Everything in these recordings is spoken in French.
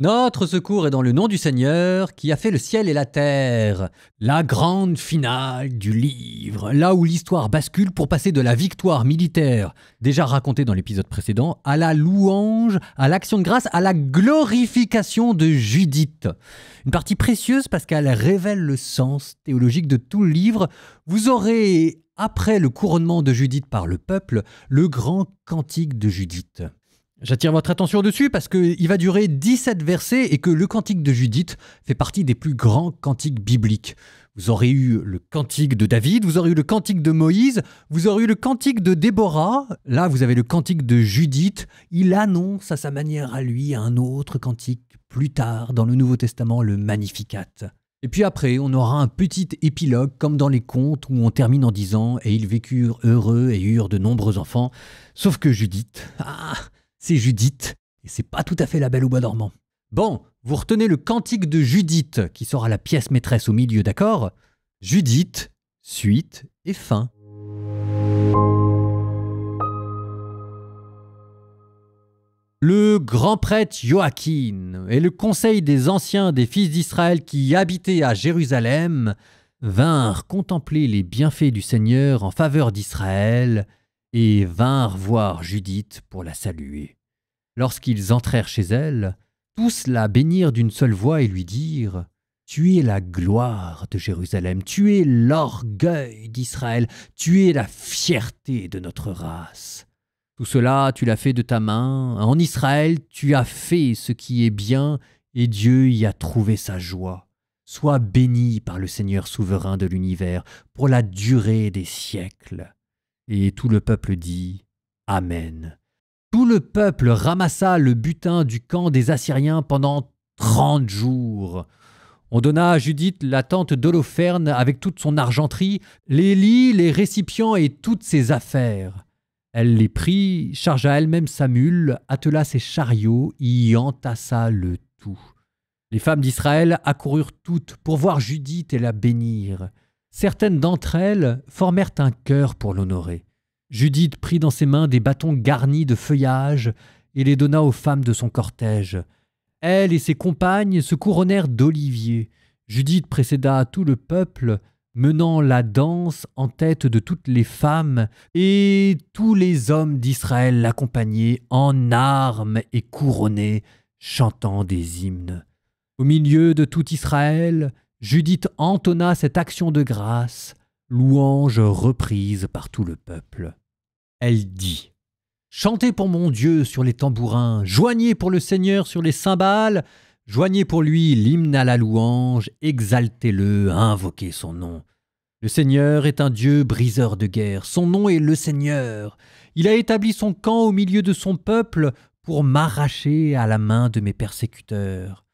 Notre secours est dans le nom du Seigneur qui a fait le ciel et la terre. La grande finale du livre, là où l'histoire bascule pour passer de la victoire militaire, déjà racontée dans l'épisode précédent, à la louange, à l'action de grâce, à la glorification de Judith. Une partie précieuse parce qu'elle révèle le sens théologique de tout le livre. Vous aurez, après le couronnement de Judith par le peuple, le grand cantique de Judith. J'attire votre attention dessus parce qu'il va durer 17 versets et que le cantique de Judith fait partie des plus grands cantiques bibliques. Vous aurez eu le cantique de David, vous aurez eu le cantique de Moïse, vous aurez eu le cantique de Déborah. Là, vous avez le cantique de Judith. Il annonce à sa manière à lui un autre cantique plus tard dans le Nouveau Testament, le Magnificat. Et puis après, on aura un petit épilogue comme dans les contes où on termine en disant « Et ils vécurent heureux et eurent de nombreux enfants ». Sauf que Judith... c'est Judith, et c'est pas tout à fait la Belle au bois dormant. Bon, vous retenez le cantique de Judith, qui sera la pièce maîtresse au milieu, d'accord? Judith, suite et fin. Le grand prêtre Joachim et le conseil des anciens des fils d'Israël qui habitaient à Jérusalem vinrent contempler les bienfaits du Seigneur en faveur d'Israël et vinrent voir Judith pour la saluer. Lorsqu'ils entrèrent chez elle, tous la bénirent d'une seule voix et lui dirent « Tu es la gloire de Jérusalem, tu es l'orgueil d'Israël, tu es la fierté de notre race. Tout cela, tu l'as fait de ta main. En Israël, tu as fait ce qui est bien et Dieu y a trouvé sa joie. Sois béni par le Seigneur souverain de l'univers pour la durée des siècles. » Et tout le peuple dit « Amen ». Tout le peuple ramassa le butin du camp des Assyriens pendant 30 jours. On donna à Judith la tente d'Holoferne avec toute son argenterie, les lits, les récipients et toutes ses affaires. Elle les prit, chargea elle-même sa mule, attela ses chariots, y entassa le tout. Les femmes d'Israël accoururent toutes pour voir Judith et la bénir. Certaines d'entre elles formèrent un chœur pour l'honorer. Judith prit dans ses mains des bâtons garnis de feuillage et les donna aux femmes de son cortège. Elle et ses compagnes se couronnèrent d'oliviers. Judith précéda tout le peuple, menant la danse en tête de toutes les femmes, et tous les hommes d'Israël l'accompagnaient en armes et couronnés, chantant des hymnes. Au milieu de tout Israël, Judith entonna cette action de grâce, louange reprise par tout le peuple. Elle dit « Chantez pour mon Dieu sur les tambourins, joignez pour le Seigneur sur les cymbales, joignez pour lui l'hymne à la louange, exaltez-le, invoquez son nom. Le Seigneur est un Dieu briseur de guerre, son nom est le Seigneur. Il a établi son camp au milieu de son peuple pour m'arracher à la main de mes persécuteurs.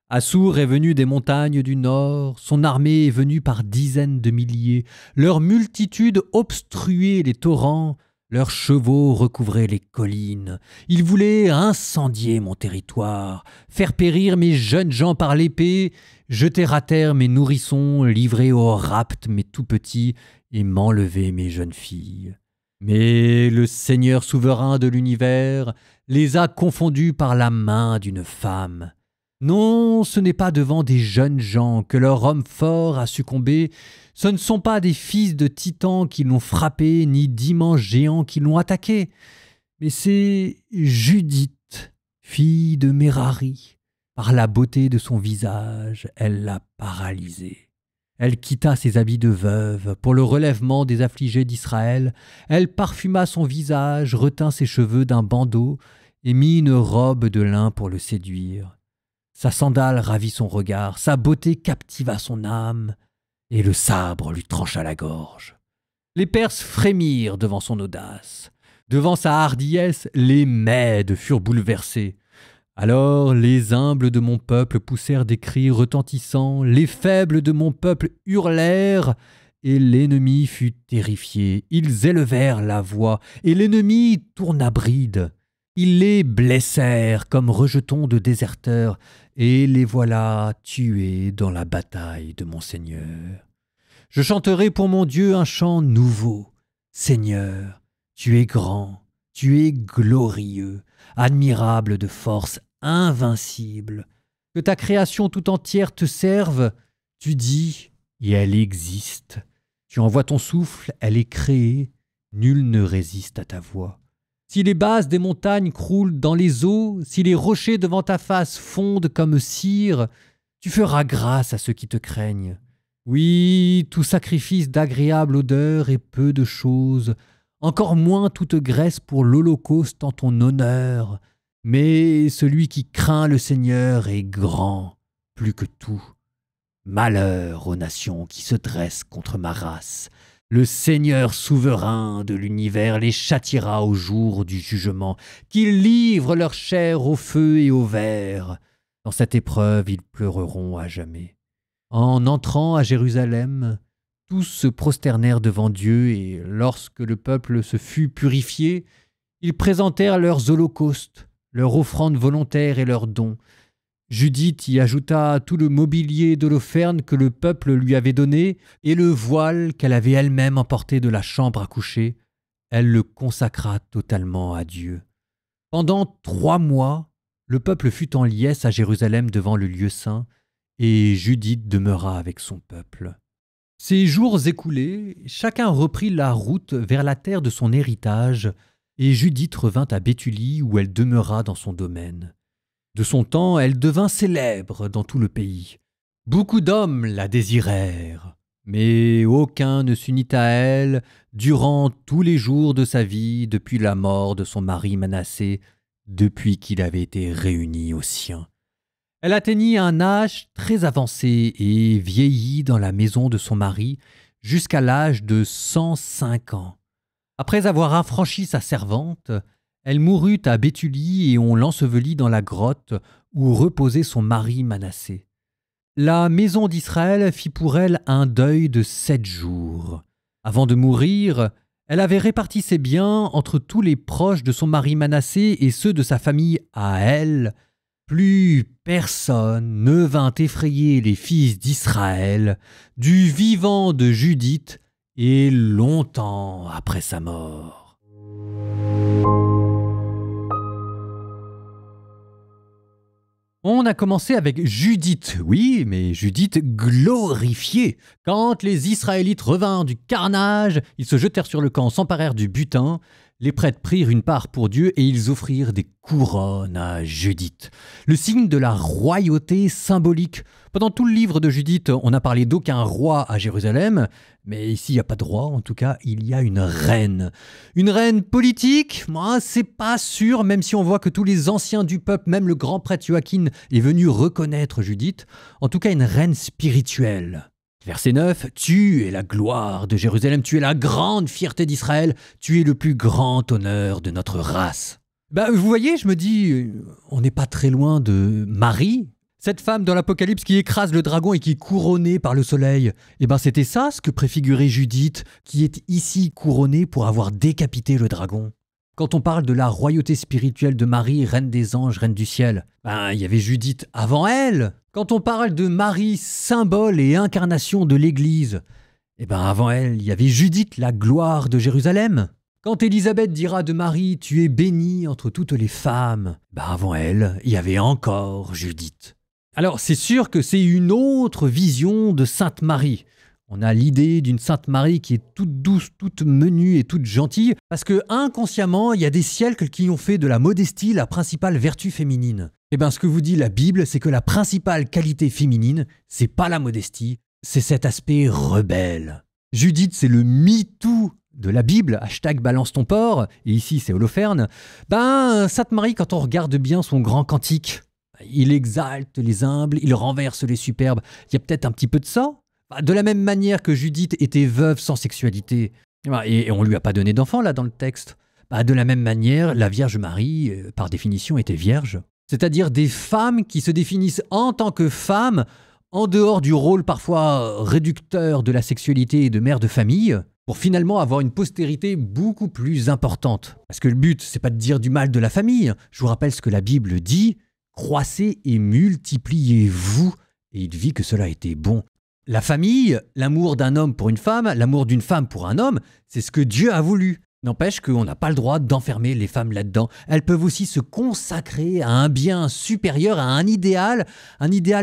Assour est venu des montagnes du nord, son armée est venue par dizaines de milliers, leur multitude obstruait les torrents, leurs chevaux recouvraient les collines. Ils voulaient incendier mon territoire, faire périr mes jeunes gens par l'épée, jeter à terre mes nourrissons, livrer au rapt mes tout-petits et m'enlever mes jeunes filles. Mais le Seigneur souverain de l'univers les a confondus par la main d'une femme. Non, ce n'est pas devant des jeunes gens que leur homme fort a succombé. Ce ne sont pas des fils de titans qui l'ont frappé, ni d'immenses géants qui l'ont attaqué. Mais c'est Judith, fille de Mérari. Par la beauté de son visage, elle l'a paralysée. Elle quitta ses habits de veuve pour le relèvement des affligés d'Israël. Elle parfuma son visage, retint ses cheveux d'un bandeau et mit une robe de lin pour le séduire. Sa sandale ravit son regard, sa beauté captiva son âme, et le sabre lui trancha la gorge. Les Perses frémirent devant son audace. Devant sa hardiesse, les Mèdes furent bouleversés. Alors les humbles de mon peuple poussèrent des cris retentissants, les faibles de mon peuple hurlèrent, et l'ennemi fut terrifié. Ils élevèrent la voix, et l'ennemi tourna bride. Ils les blessèrent comme rejetons de déserteurs, et les voilà tués dans la bataille de mon Seigneur. Je chanterai pour mon Dieu un chant nouveau. Seigneur, tu es grand, tu es glorieux, admirable de force, invincible, que ta création tout entière te serve, tu dis, et elle existe. Tu envoies ton souffle, elle est créée, nul ne résiste à ta voix. Si les bases des montagnes croulent dans les eaux, si les rochers devant ta face fondent comme cire, tu feras grâce à ceux qui te craignent. Oui, tout sacrifice d'agréable odeur est peu de choses, encore moins toute graisse pour l'holocauste en ton honneur. Mais celui qui craint le Seigneur est grand, plus que tout. Malheur aux nations qui se dressent contre ma race. Le Seigneur souverain de l'univers les châtiera au jour du jugement, qu'ils livrent leur chair au feu et au ver. Dans cette épreuve, ils pleureront à jamais. En entrant à Jérusalem, tous se prosternèrent devant Dieu, et lorsque le peuple se fut purifié, ils présentèrent leurs holocaustes, leurs offrandes volontaires et leurs dons. Judith y ajouta tout le mobilier d'Holoferne que le peuple lui avait donné et le voile qu'elle avait elle-même emporté de la chambre à coucher. Elle le consacra totalement à Dieu. Pendant 3 mois, le peuple fut en liesse à Jérusalem devant le lieu saint, et Judith demeura avec son peuple. Ces jours écoulés, chacun reprit la route vers la terre de son héritage, et Judith revint à Béthulie où elle demeura dans son domaine. De son temps, elle devint célèbre dans tout le pays. Beaucoup d'hommes la désirèrent, mais aucun ne s'unit à elle durant tous les jours de sa vie depuis la mort de son mari Manassé, depuis qu'il avait été réuni aux siens. Elle atteignit un âge très avancé et vieillit dans la maison de son mari jusqu'à l'âge de 105 ans. Après avoir affranchi sa servante, elle mourut à Béthulie et on l'ensevelit dans la grotte où reposait son mari Manassé. La maison d'Israël fit pour elle un deuil de 7 jours. Avant de mourir, elle avait réparti ses biens entre tous les proches de son mari Manassé et ceux de sa famille à elle. Plus personne ne vint effrayer les fils d'Israël du vivant de Judith et longtemps après sa mort. On a commencé avec Judith, oui, mais Judith glorifiée. Quand les Israélites revinrent du carnage, ils se jetèrent sur le camp, s'emparèrent du butin. Les prêtres prirent une part pour Dieu et ils offrirent des couronnes à Judith. Le signe de la royauté symbolique. Pendant tout le livre de Judith, on n'a parlé d'aucun roi à Jérusalem, mais ici il n'y a pas de roi, en tout cas il y a une reine. Une reine politique, moi c'est pas sûr, même si on voit que tous les anciens du peuple, même le grand prêtre Joachim est venu reconnaître Judith. En tout cas une reine spirituelle. Verset 9, « Tu es la gloire de Jérusalem, tu es la grande fierté d'Israël, tu es le plus grand honneur de notre race. » Vous voyez, je me dis, on n'est pas très loin de Marie, cette femme dans l'Apocalypse qui écrase le dragon et qui est couronnée par le soleil. C'était ça ce que préfigurait Judith, qui est ici couronnée pour avoir décapité le dragon. Quand on parle de la royauté spirituelle de Marie, reine des anges, reine du ciel, il y avait Judith avant elle. Quand on parle de Marie, symbole et incarnation de l'Église, avant elle, il y avait Judith, la gloire de Jérusalem. Quand Élisabeth dira de Marie, tu es bénie entre toutes les femmes, avant elle, il y avait encore Judith. Alors c'est sûr que c'est une autre vision de Sainte Marie. On a l'idée d'une Sainte Marie qui est toute douce, toute menue et toute gentille, parce que inconsciemment, il y a des siècles qui ont fait de la modestie la principale vertu féminine. Ce que vous dit la Bible, c'est que la principale qualité féminine, c'est pas la modestie, c'est cet aspect rebelle. Judith, c'est le MeToo de la Bible, #balance ton porc, et ici c'est Holoferne. Sainte Marie, quand on regarde bien son grand cantique, il exalte les humbles, il renverse les superbes. Il y a peut-être un petit peu de ça. De la même manière que Judith était veuve sans sexualité, et on ne lui a pas donné d'enfant là dans le texte, de la même manière, la Vierge Marie, par définition, était vierge. C'est-à-dire des femmes qui se définissent en tant que femmes, en dehors du rôle parfois réducteur de la sexualité et de mère de famille, pour finalement avoir une postérité beaucoup plus importante. Parce que le but, c'est pas de dire du mal de la famille. Je vous rappelle ce que la Bible dit, « Croissez et multipliez-vous », et il vit que cela était bon. La famille, l'amour d'un homme pour une femme, l'amour d'une femme pour un homme, c'est ce que Dieu a voulu. N'empêche qu'on n'a pas le droit d'enfermer les femmes là-dedans. Elles peuvent aussi se consacrer à un bien supérieur, à un idéal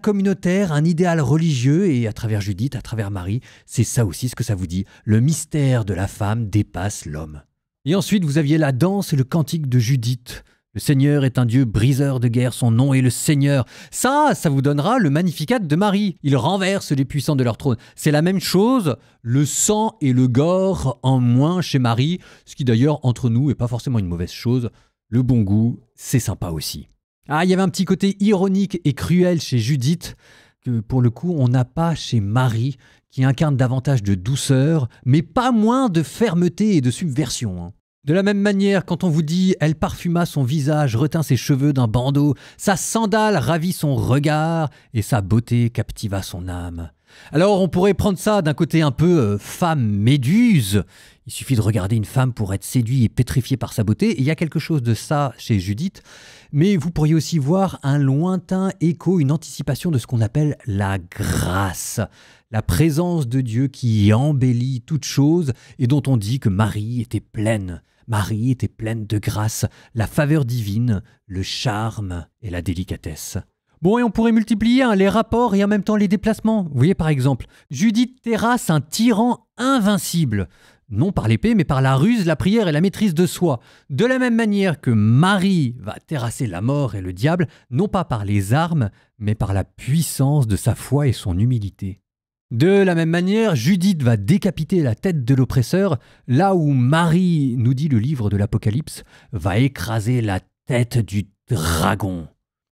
communautaire, un idéal religieux. Et à travers Judith, à travers Marie, c'est ça aussi ce que ça vous dit. Le mystère de la femme dépasse l'homme. Et ensuite, vous aviez la danse et le cantique de Judith. Le Seigneur est un Dieu briseur de guerre, son nom est le Seigneur. Ça vous donnera le Magnificat de Marie. Il renverse les puissants de leur trône. C'est la même chose, le sang et le gore en moins chez Marie, ce qui d'ailleurs, entre nous, n'est pas forcément une mauvaise chose. Le bon goût, c'est sympa aussi. Ah, il y avait un petit côté ironique et cruel chez Judith, que pour le coup, on n'a pas chez Marie, qui incarne davantage de douceur, mais pas moins de fermeté et de subversion. De la même manière, quand on vous dit « elle parfuma son visage, retint ses cheveux d'un bandeau, sa sandale ravit son regard, et sa beauté captiva son âme ». Alors on pourrait prendre ça d'un côté un peu femme méduse. Il suffit de regarder une femme pour être séduit et pétrifié par sa beauté. Et il y a quelque chose de ça chez Judith. Mais vous pourriez aussi voir un lointain écho, une anticipation de ce qu'on appelle la grâce. La présence de Dieu qui embellit toute chose et dont on dit que Marie était pleine. Marie était pleine de grâce, la faveur divine, le charme et la délicatesse. Bon, et on pourrait multiplier les rapports et en même temps les déplacements. Vous voyez par exemple, Judith terrasse un tyran invincible. Non par l'épée, mais par la ruse, la prière et la maîtrise de soi. De la même manière que Marie va terrasser la mort et le diable, non pas par les armes, mais par la puissance de sa foi et son humilité. De la même manière, Judith va décapiter la tête de l'oppresseur, là où Marie, nous dit le livre de l'Apocalypse, va écraser la tête du dragon.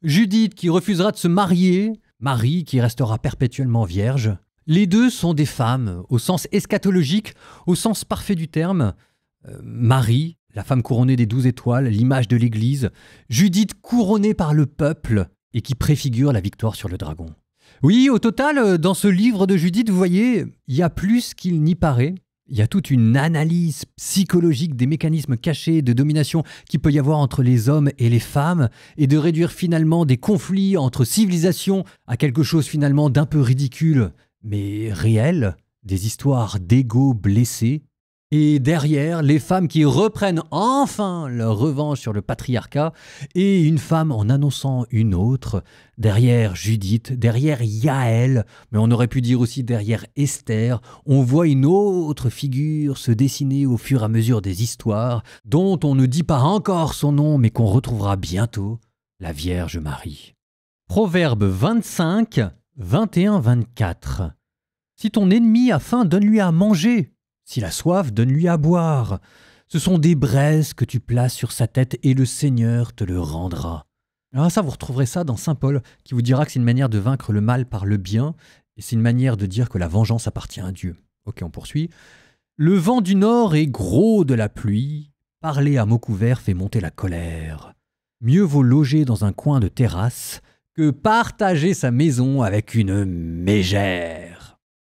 Judith qui refusera de se marier, Marie qui restera perpétuellement vierge. Les deux sont des femmes, au sens eschatologique, au sens parfait du terme. Marie, la femme couronnée des 12 étoiles, l'image de l'Église. Judith couronnée par le peuple et qui préfigure la victoire sur le dragon. Oui, au total, dans ce livre de Judith, vous voyez, il y a plus qu'il n'y paraît. Il y a toute une analyse psychologique des mécanismes cachés de domination qu'il peut y avoir entre les hommes et les femmes et de réduire finalement des conflits entre civilisations à quelque chose finalement d'un peu ridicule, mais réel, des histoires d'égos blessés. Et derrière, les femmes qui reprennent enfin leur revanche sur le patriarcat et une femme en annonçant une autre. Derrière Judith, derrière Yaël, mais on aurait pu dire aussi derrière Esther, on voit une autre figure se dessiner au fur et à mesure des histoires, dont on ne dit pas encore son nom, mais qu'on retrouvera bientôt, la Vierge Marie. Proverbe 25, 21-24. Si ton ennemi a faim, donne-lui à manger. S'il a soif, donne-lui à boire. Ce sont des braises que tu places sur sa tête et le Seigneur te le rendra. Alors ça, vous retrouverez ça dans saint Paul, qui vous dira que c'est une manière de vaincre le mal par le bien, et c'est une manière de dire que la vengeance appartient à Dieu. Ok, on poursuit. Le vent du nord est gros de la pluie. Parler à mots couverts fait monter la colère. Mieux vaut loger dans un coin de terrasse que partager sa maison avec une mégère.